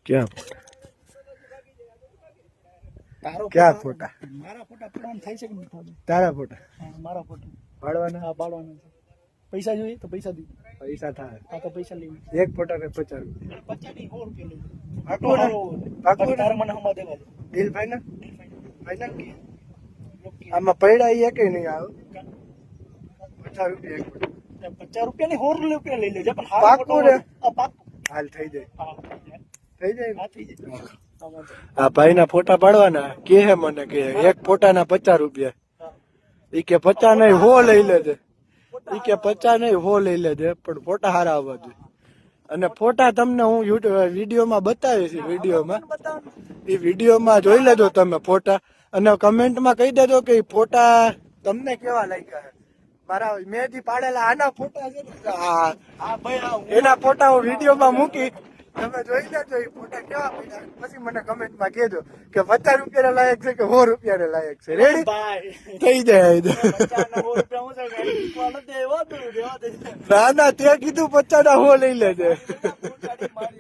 क्या તારો क्या फोटा મારા ફોટા પડવાનું થાય છે કે નહીં થતું? तारा फोटा હા, મારા ફોટા पाड़वाना હા પાડવાના છે. પૈસા જોઈએ તો પૈસા દે. पैसा था હા તો પૈસા લેવું. एक फोटा पे 50 रुपया 50 ની 100 રૂપિયા લેવું. पाको ना पाको ना તારે મને હમણાં દેવા દે. डील फाइनल फाइनल की આમાં પૈડા ઈ કે નહીં આવ 50 રૂપિયા એક ફોટા 50 રૂપિયા ની 100 રૂપિયા લઈ લેજે પણ હારો પાક્કું ફોટો ને? આ પાક્કું. હાલ થઈ જાય હા થઈ જાય હા થઈ જાય. હા, વાંધો નહીં. આ ભાઈના ફોટા પાડવાના કે હે મને કે એક ફોટાના 50 રૂપિયા હા. ઈ કે 50 નહીં 100 લઈ લેજે ઈ કે 50 નહીં 100 લઈ લેજે પણ ફોટા હારા આવવા જોઈએ અને ફોટા તમને હું યુટ્યુબ વિડીયોમાં બતાવીશ વિડીયોમાં એ વિડીયોમાં જોઈ લેજો તમે ફોટા અને કમેન્ટમાં કહી દેજો કે ઈ ફોટા તમને કેવા લાગ્યા છે મારા મેં જે પાડેલા આના ફોટા છે ને હા ભાઈ હા એના ફોટા હું વિડીયોમાં મૂકી તમે જોઈ લેજો એ ફોટા કેવા પડ્યા પછી મને કમેન્ટમાં કહેજો કે 50 રૂપિયા લાયક છે કે 100 રૂપિયા લાયક છે રેડી ભાઈ થઈ જાય 50 ના 100 રૂપિયા હું છે ગાડી નથી દેવા દે. ના ના તે કીધું 50 ના 100 લઈ લેજે ગાડી મારી